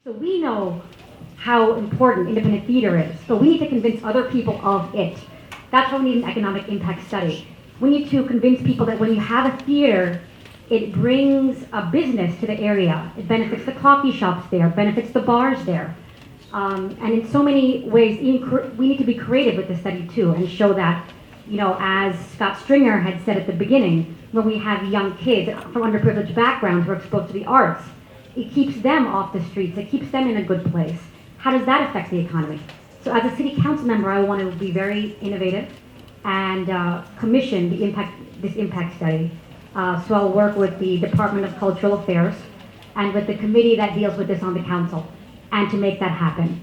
So we know how important independent theater is, so we need to convince other people of it. That's why we need an economic impact study. We need to convince people that when you have a theater, it brings a business to the area. It benefits the coffee shops there, benefits the bars there. And in so many ways, we need to be creative with the study too and show that, you know, as Scott Stringer had said at the beginning, when we have young kids from underprivileged backgrounds who are exposed to the arts, it keeps them off the streets, it keeps them in a good place. How does that affect the economy? So as a city council member, I want to be very innovative and commission this impact study. So I'll work with the Department of Cultural Affairs and with the committee that deals with this on the council, and to make that happen.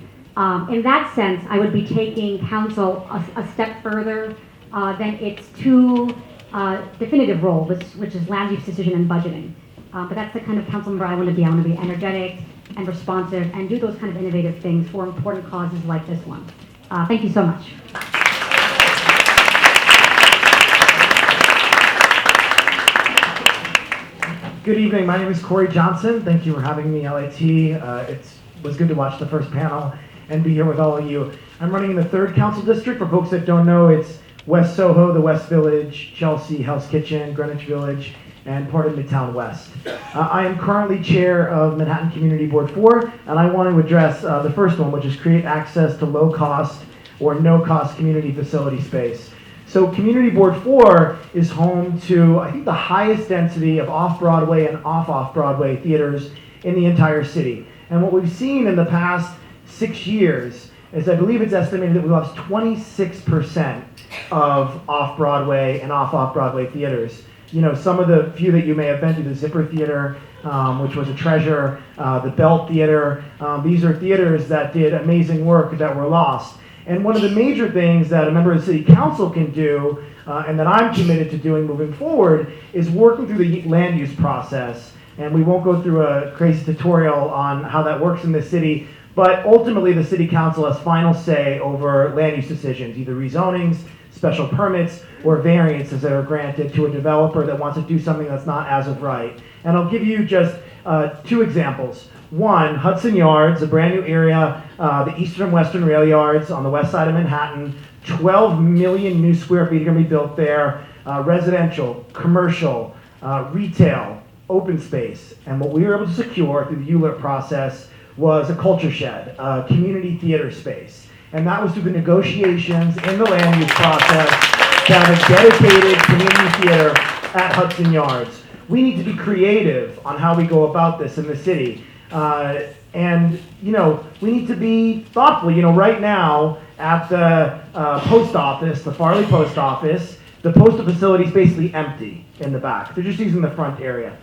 In that sense, I would be taking council a step further than its two definitive role, which is land use decision and budgeting. But that's the kind of council member I want to be. I want to be energetic and responsive and do those kind of innovative things for important causes like this one. Thank you so much. Good evening, my name is Corey Johnson. Thank you for having me, LAT. It was good to watch the first panel and be here with all of you. I'm running in the 3rd Council District. For folks that don't know, it's West Soho, the West Village, Chelsea, Hell's Kitchen, Greenwich Village, and part of Midtown West. I am currently chair of Manhattan Community Board 4, and I want to address the first one, which is create access to low-cost or no-cost community facility space. So Community Board 4 is home to, I think, the highest density of off-Broadway and off-Broadway theaters in the entire city. And what we've seen in the past 6 years is, I believe it's estimated that we lost 26% of off-Broadway and off-Broadway theaters. You know, some of the few that you may have been to, the Zipper Theater, which was a treasure, the Belt Theater, these are theaters that did amazing work that were lost. And one of the major things that a member of the city council can do, and that I'm committed to doing moving forward, is working through the land use process. And we won't go through a crazy tutorial on how that works in the city, but ultimately the city council has final say over land use decisions, either rezonings, special permits, or variances that are granted to a developer that wants to do something that's not as of right. And I'll give you just 2 examples. One, Hudson Yards, a brand new area, the Eastern and Western Rail Yards on the west side of Manhattan. 12 million new square feet are going to be built there. Residential, commercial, retail, open space. And what we were able to secure through the ULIRP process was a culture shed, a community theater space. And that was through the negotiations in the land use process to have a dedicated community theater at Hudson Yards. We need to be creative on how we go about this in the city. And, you know, we need to be thoughtful. You know, right now at the post office, the Farley Post Office, the postal facility is basically empty in the back. They're just using the front area.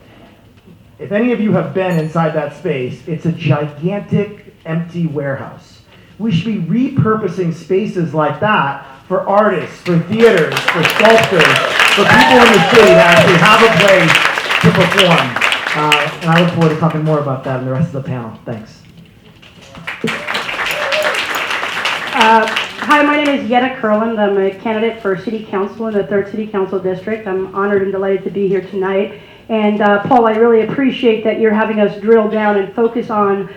If any of you have been inside that space, it's a gigantic empty warehouse. We should be repurposing spaces like that for artists, for theaters, for sculptors, for people in the city that actually have a place to perform. And I look forward to talking more about that in the rest of the panel. Thanks. Hi, my name is Yetta Kurland. I'm a candidate for City Council in the 3rd City Council District. I'm honored and delighted to be here tonight. And Paul, I really appreciate that you're having us drill down and focus on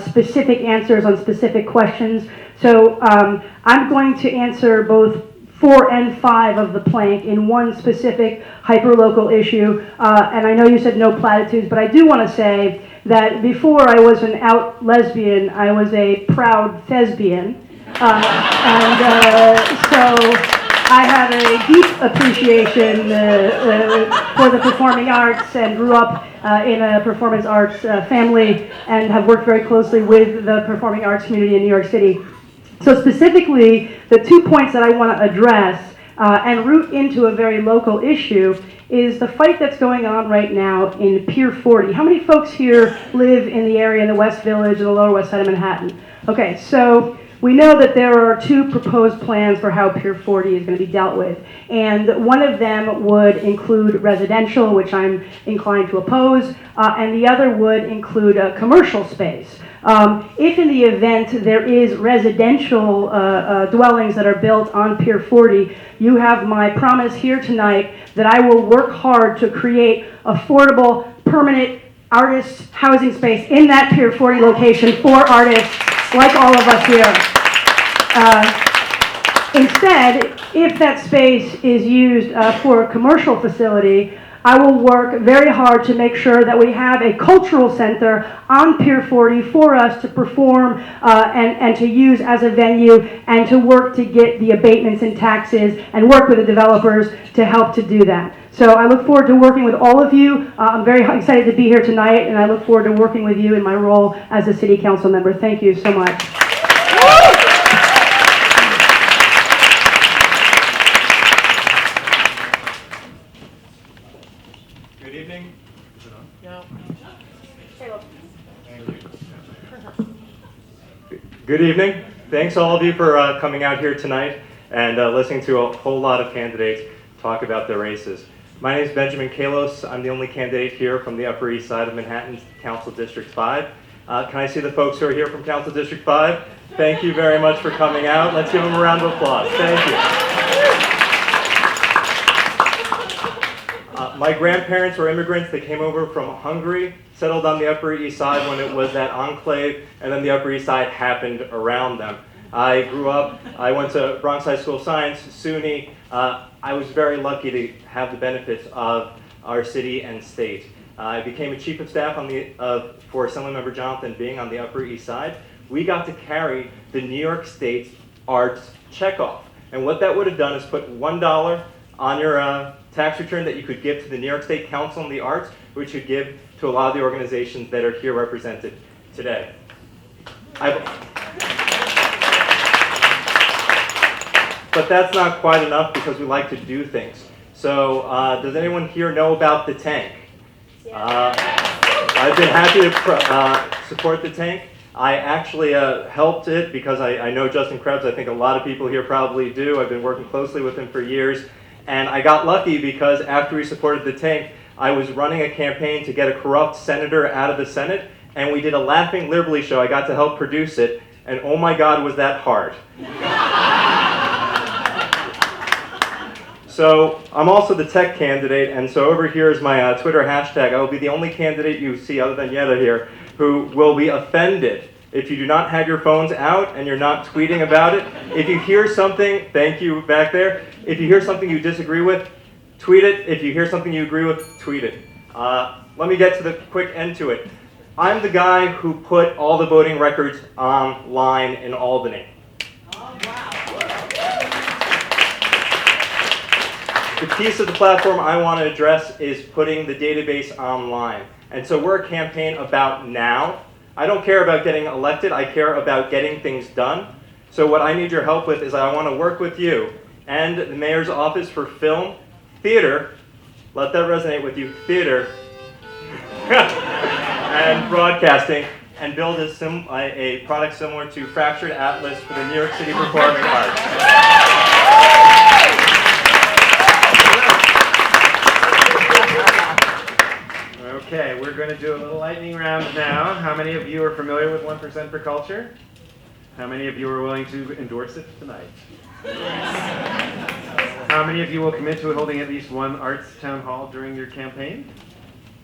specific answers on specific questions. So I'm going to answer both 4 and 5 of the plank in one specific hyperlocal issue. And I know you said no platitudes, but I do want to say that before I was an out lesbian, I was a proud thespian. So I have a deep appreciation for the performing arts and grew up in a performance arts family and have worked very closely with the performing arts community in New York City. So specifically, the 2 points that I want to address and root into a very local issue is the fight that's going on right now in Pier 40. How many folks here live in the area in the West Village and the Lower West Side of Manhattan? Okay, so we know that there are 2 proposed plans for how Pier 40 is going to be dealt with. And one of them would include residential, which I'm inclined to oppose, and the other would include a commercial space. If in the event there is residential dwellings that are built on Pier 40, you have my promise here tonight that I will work hard to create affordable, permanent artist housing space in that Pier 40 location for artists like all of us here. Instead, if that space is used for a commercial facility, I will work very hard to make sure that we have a cultural center on Pier 40 for us to perform and to use as a venue, and to work to get the abatements and taxes and work with the developers to help to do that. So I look forward to working with all of you. I'm very excited to be here tonight, and I look forward to working with you in my role as a city council member. Thank you so much. Good evening. Good evening. Thanks all of you for coming out here tonight and listening to a whole lot of candidates talk about their races. My name is Benjamin Kallos. I'm the only candidate here from the Upper East Side of Manhattan, Council District 5. Can I see the folks who are here from Council District 5? Thank you very much for coming out. Let's give them a round of applause. Thank you. My grandparents were immigrants. They came over from Hungary, settled on the Upper East Side when it was that enclave, and then the Upper East Side happened around them. I grew up, I went to Bronx High School of Science, SUNY. I was very lucky to have the benefits of our city and state. I became a chief of staff for Assemblymember Johnson being on the Upper East Side. We got to carry the New York State's arts checkoff. And what that would have done is put $1 on your tax return that you could give to the New York State Council on the Arts, which you give to a lot of the organizations that are here represented today. But that's not quite enough, because we like to do things. So does anyone here know about the tank? I've been happy to support the tank. I actually helped it because I know Justin Krebs. I think a lot of people here probably do. I've been working closely with him for years. And I got lucky because after we supported the tank, I was running a campaign to get a corrupt senator out of the Senate, and we did a Laughing Liberally show. I got to help produce it, and oh my God, was that hard. So I'm also the tech candidate, and so over here is my Twitter hashtag. I will be the only candidate you see other than Yetta here who will be offended if you do not have your phones out and you're not tweeting about it. If you hear something, thank you back there. If you hear something you disagree with, tweet it. If you hear something you agree with, tweet it. Let me get to the quick end to it. I'm the guy who put all the voting records online in Albany. The piece of the platform I want to address is putting the database online. And so we're a campaign about now. I don't care about getting elected, I care about getting things done. So what I need your help with is I want to work with you and the Mayor's Office for Film, Theater, let that resonate with you, theater, and broadcasting, and build a product similar to Fractured Atlas for the New York City Performing Arts. Okay, we're going to do a little lightning round now. How many of you are familiar with 1% for Culture? How many of you are willing to endorse it tonight? How many of you will commit to holding at least one arts town hall during your campaign?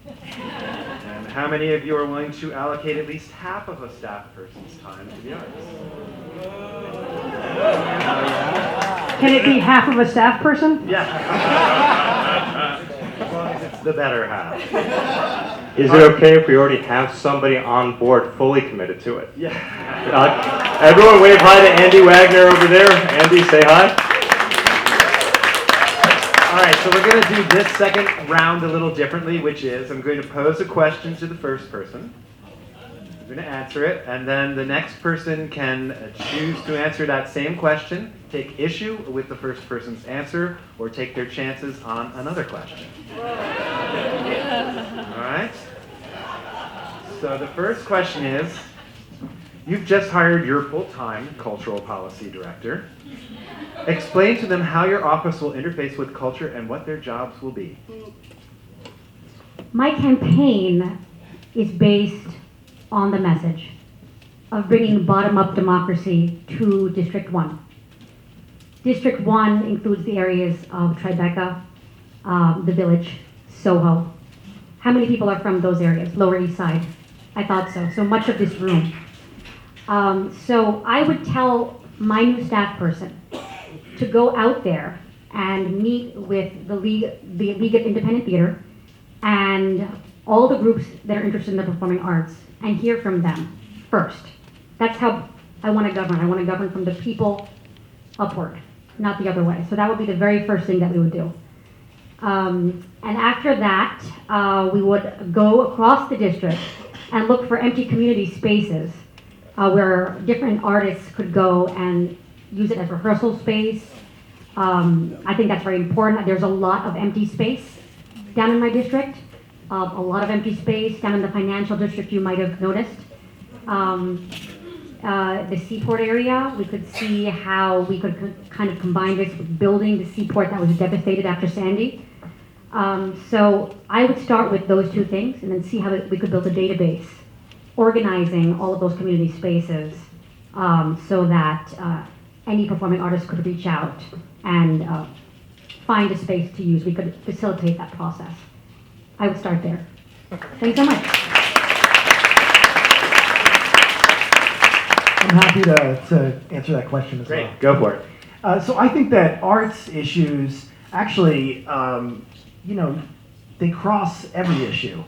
And how many of you are willing to allocate at least half of a staff person's time to the arts? Can it be half of a staff person? Yeah. As long as it's the better half. Is it okay if we already have somebody on board fully committed to it? Yeah. Everyone wave hi to Andy Wagner over there. Andy, say hi. All right, so we're going to do this second round a little differently, which is I'm going to pose a question to the first person. I'm going to answer it, and then the next person can choose to answer that same question, take issue with the first person's answer, or take their chances on another question. All right? So the first question is, you've just hired your full-time cultural policy director. Explain to them how your office will interface with culture and what their jobs will be. My campaign is based on the message of bringing bottom-up democracy to District 1. District 1 includes the areas of Tribeca, the Village, Soho, How many people are from those areas? Lower East Side? I thought so. So much of this room. So I would tell my new staff person to go out there and meet with the League of Independent Theater and all the groups that are interested in the performing arts and hear from them first. That's how I want to govern. I want to govern from the people upward, not the other way. So that would be the very first thing that we would do. And after that, we would go across the district and look for empty community spaces where different artists could go and use it as rehearsal space. I think that's very important. There's a lot of empty space down in my district, a lot of empty space down in the financial district, you might have noticed. The seaport area, we could see how we could kind of combine this with building the seaport that was devastated after Sandy. So I would start with those two things and then see how we could build a database, organizing all of those community spaces so that any performing artist could reach out and find a space to use. We could facilitate that process. I would start there. Thanks so much. I'm happy to answer that question as well. Great, go for it. So I think that arts issues actually, they cross every issue.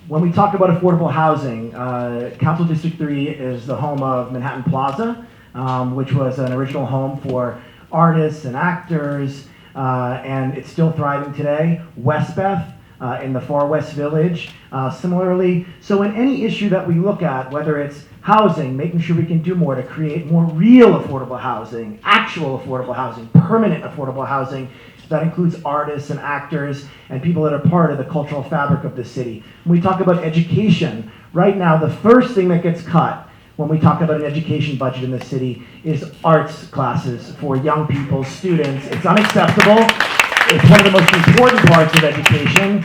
When we talk about affordable housing, Council District 3 is the home of Manhattan Plaza, which was an original home for artists and actors, and it's still thriving today. Westbeth in the Far West Village, similarly. So in any issue that we look at, whether it's housing, making sure we can do more to create more real affordable housing, actual affordable housing, permanent affordable housing, that includes artists and actors and people that are part of the cultural fabric of the city. When we talk about education, right now the first thing that gets cut when we talk about an education budget in the city is arts classes for young people, students. It's unacceptable. It's one of the most important parts of education,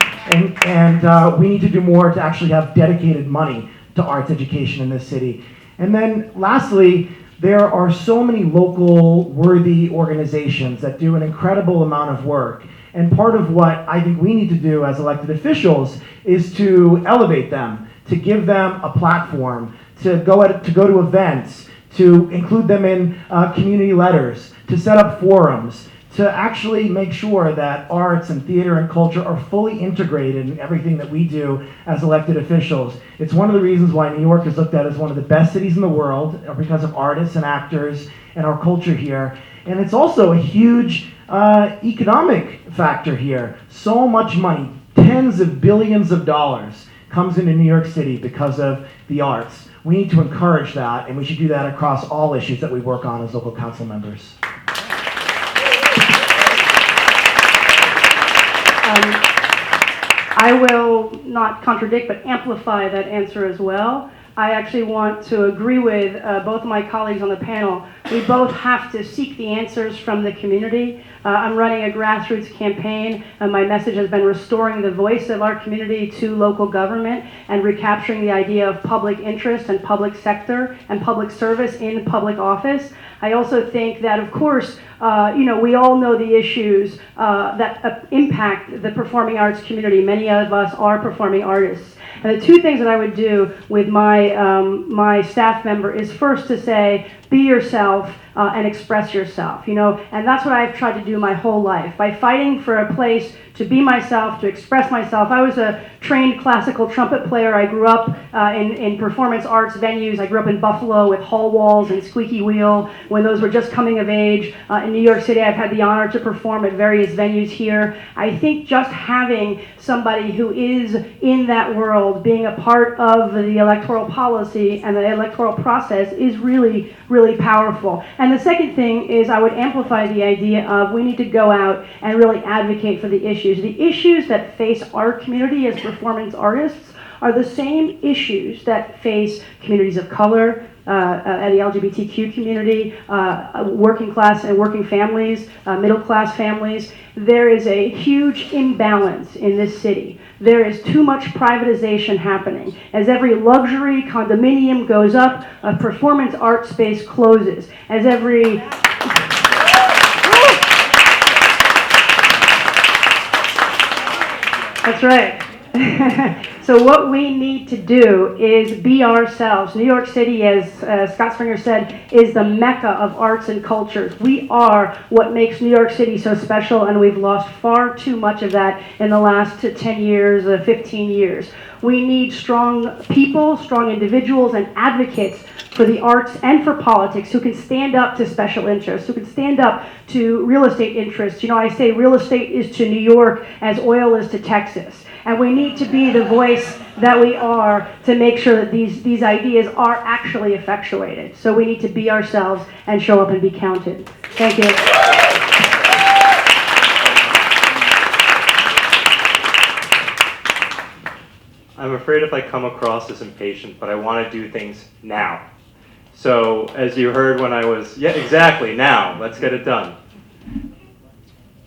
and we need to do more to actually have dedicated money to arts education in this city. And then lastly, there are so many local worthy organizations that do an incredible amount of work. And part of what I think we need to do as elected officials is to elevate them, to give them a platform, to go to events, to include them in community letters, to set up forums, to actually make sure that arts and theater and culture are fully integrated in everything that we do as elected officials. It's one of the reasons why New York is looked at as one of the best cities in the world, because of artists and actors and our culture here. And it's also a huge economic factor here. So much money, tens of billions of dollars, comes into New York City because of the arts. We need to encourage that, and we should do that across all issues that we work on as local council members. I will not contradict, but amplify that answer as well. I actually want to agree with both of my colleagues on the panel. We both have to seek the answers from the community. I'm running a grassroots campaign, and my message has been restoring the voice of our community to local government and recapturing the idea of public interest and public sector and public service in public office. I also think that, of course, we all know the issues that impact the performing arts community. Many of us are performing artists. And the two things that I would do with my staff member is first to say, be yourself and express yourself, and that's what I've tried to do my whole life. By fighting for a place to be myself, to express myself. I was a trained classical trumpet player. I grew up in performance arts venues. I grew up in Buffalo with Hall Walls and Squeaky Wheel when those were just coming of age. In New York City, I've had the honor to perform at various venues here. I think just having somebody who is in that world, being a part of the electoral policy and the electoral process is really, really powerful. And the second thing is I would amplify the idea of we need to go out and really advocate for the issues. The issues that face our community as performance artists are the same issues that face communities of color, and the LGBTQ community, working class and working families, middle class families. There is a huge imbalance in this city. There is too much privatization happening. As every luxury condominium goes up, a performance art space closes. As every That's right. So what we need to do is be ourselves. New York City, as Scott Springer said, is the mecca of arts and cultures. We are what makes New York City so special, and we've lost far too much of that in the last 10 years, 15 years. We need strong people, strong individuals, and advocates for the arts and for politics who can stand up to special interests, who can stand up to real estate interests. You know, I say real estate is to New York as oil is to Texas. And we need to be the voice that we are to make sure that these ideas are actually effectuated. So we need to be ourselves and show up and be counted. Thank you. I'm afraid if I come across as impatient, but I want to do things now. So, as you heard when I was, yeah, exactly, now, let's get it done.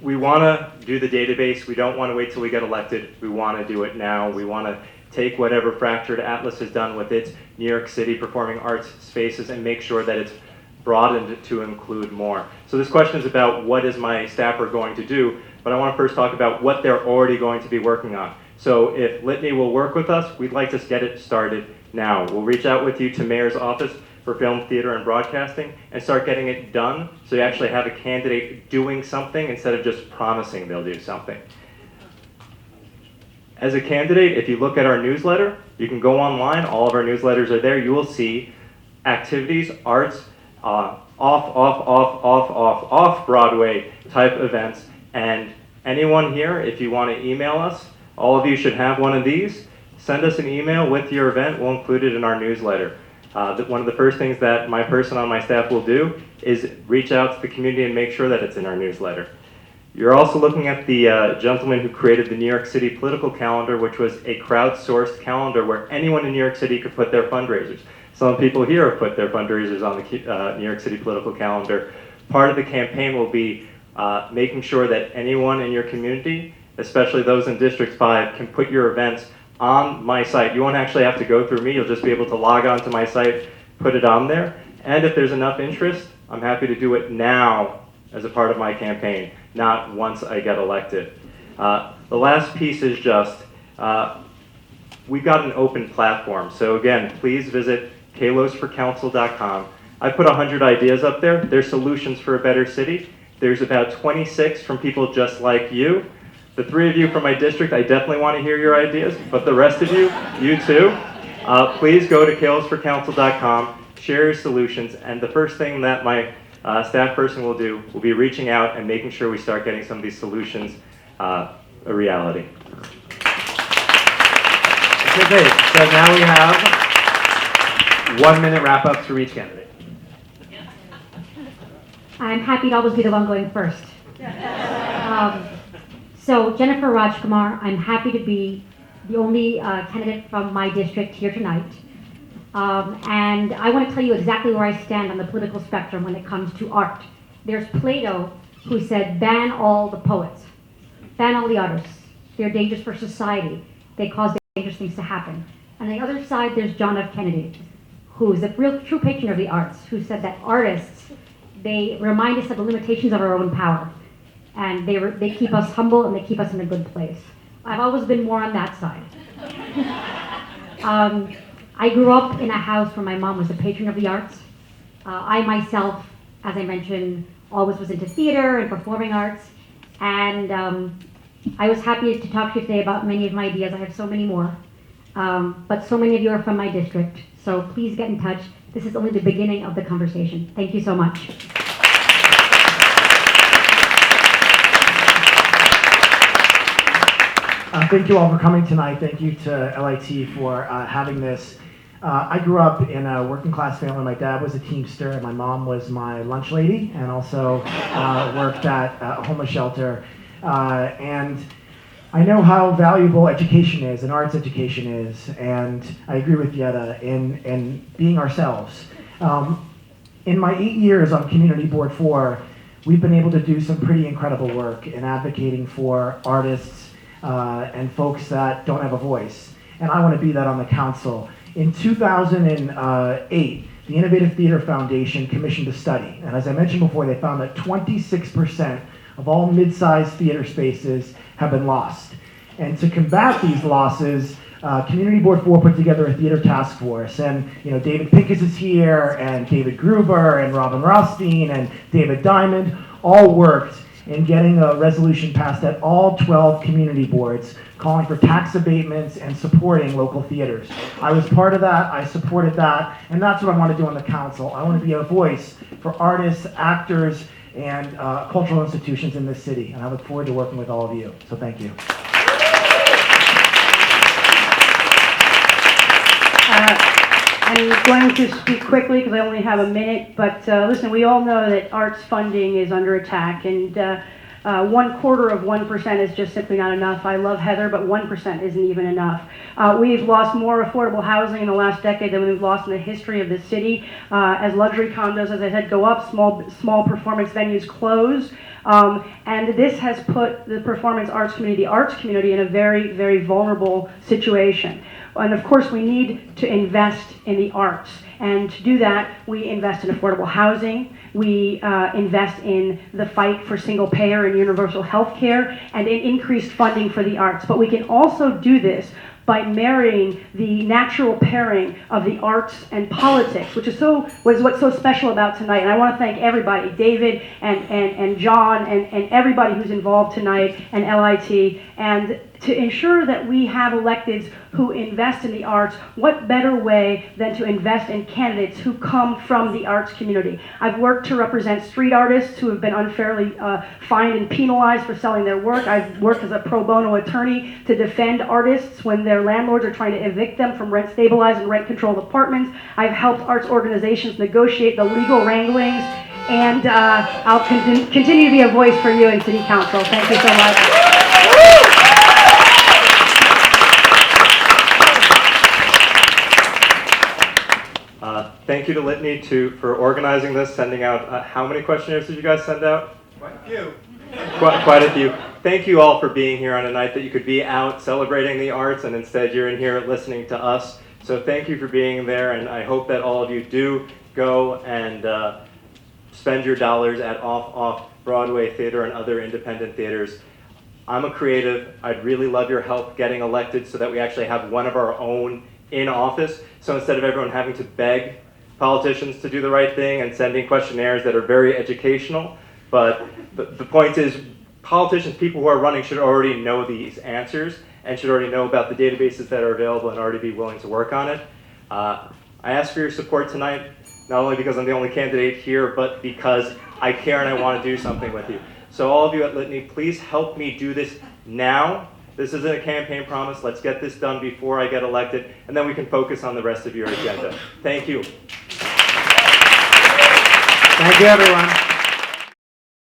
We want to do the database. We don't want to wait till we get elected. We want to do it now. We want to take whatever Fractured Atlas has done with its New York City performing arts spaces and make sure that it's broadened to include more. So this question is about what is my staffer going to do, but I want to first talk about what they're already going to be working on. So if Litany will work with us, we'd like to get it started now. We'll reach out with you to Mayor's Office for Film, Theater, and Broadcasting and start getting it done so you actually have a candidate doing something instead of just promising they'll do something. As a candidate, if you look at our newsletter, you can go online, all of our newsletters are there, you will see activities, arts, off Broadway type events, and anyone here, if you want to email us, all of you should have one of these. Send us an email with your event. We'll include it in our newsletter. One of the first things that my person on my staff will do is reach out to the community and make sure that it's in our newsletter. You're also looking at the gentleman who created the New York City political calendar, which was a crowdsourced calendar where anyone in New York City could put their fundraisers. Some people here have put their fundraisers on the New York City political calendar. Part of the campaign will be making sure that anyone in your community, especially those in District 5, can put your events on my site. You won't actually have to go through me. You'll just be able to log on to my site, put it on there. And if there's enough interest, I'm happy to do it now as a part of my campaign, not once I get elected. The last piece is just, we've got an open platform. So again, please visit kallosforcouncil.com. I put 100 ideas up there. They're solutions for a better city. There's about 26 from people just like you. The 3 of you from my district, I definitely want to hear your ideas, but the rest of you, you too. Please go to kallosforcouncil.com, share your solutions, and the first thing that my staff person will do will be reaching out and making sure we start getting some of these solutions a reality. Okay, great. So now we have 1 minute wrap-ups for each candidate. I'm happy to always be the one going first. So Jenifer Rajkumar, I'm happy to be the only candidate from my district here tonight. And I want to tell you exactly where I stand on the political spectrum when it comes to art. There's Plato, who said, ban all the poets, ban all the artists. They're dangerous for society. They cause dangerous things to happen. And on the other side, there's John F. Kennedy, who is a real true patron of the arts, who said that artists, they remind us of the limitations of our own power. And they keep us humble and they keep us in a good place. I've always been more on that side. I grew up in a house where my mom was a patron of the arts. I myself, as I mentioned, always was into theater and performing arts. And I was happy to talk to you today about many of my ideas. I have so many more. But so many of you are from my district. So please get in touch. This is only the beginning of the conversation. Thank you so much. Thank you all for coming tonight. Thank you to LIT for having this. I grew up in a working class family. My dad was a Teamster and my mom was my lunch lady and also worked at a homeless shelter. And I know how valuable education is and arts education is, and I agree with Yetta in being ourselves. In my 8 years on Community Board 4, we've been able to do some pretty incredible work in advocating for artists and folks that don't have a voice. And I want to be that on the council. In 2008, the Innovative Theater Foundation commissioned a study. And as I mentioned before, they found that 26% of all mid-sized theater spaces have been lost. And to combat these losses, Community Board 4 put together a theater task force, and David Pincus is here, and David Gruber, and Robin Rothstein, and David Diamond all worked in getting a resolution passed at all 12 community boards calling for tax abatements and supporting local theaters. I was part of that, I supported that, and that's what I want to do on the council. I want to be a voice for artists, actors, and cultural institutions in this city, and I look forward to working with all of you. So thank you. I'm going to speak quickly because I only have a minute, but listen, we all know that arts funding is under attack, and 1/4% is just simply not enough. I love Heather, but 1% isn't even enough. We've lost more affordable housing in the last decade than we've lost in the history of the city. As luxury condos, as I said, go up, small performance venues close. And this has put the performance arts community, the arts community, in a very, very vulnerable situation. And of course, we need to invest in the arts. And to do that, we invest in affordable housing, we invest in the fight for single payer and universal health care, and in increased funding for the arts. But we can also do this by marrying the natural pairing of the arts and politics, which is what's so special about tonight. And I want to thank everybody, David and John and everybody who's involved tonight, and LIT, and to ensure that we have electeds who invest in the arts. What better way than to invest in candidates who come from the arts community? I've worked to represent street artists who have been unfairly fined and penalized for selling their work. I've worked as a pro bono attorney to defend artists when their landlords are trying to evict them from rent-stabilized and rent-controlled apartments. I've helped arts organizations negotiate the legal wranglings, and I'll continue to be a voice for you in City Council. Thank you so much. Thank you to Litany for organizing this, sending out, how many questionnaires did you guys send out? Quite a few. Quite a few. Thank you all for being here on a night that you could be out celebrating the arts, and instead you're in here listening to us. So thank you for being there, and I hope that all of you do go and spend your dollars at off-Broadway theater and other independent theaters. I'm a creative. I'd really love your help getting elected so that we actually have one of our own in office. So instead of everyone having to beg politicians to do the right thing and sending questionnaires that are very educational, but the point is, politicians, people who are running, should already know these answers and should already know about the databases that are available and already be willing to work on it. I ask for your support tonight, not only because I'm the only candidate here, but because I care and I want to do something with you. So all of you at Litany, please help me do this now. This isn't a campaign promise. Let's get this done before I get elected, and then we can focus on the rest of your agenda. Thank you. Thank you, everyone.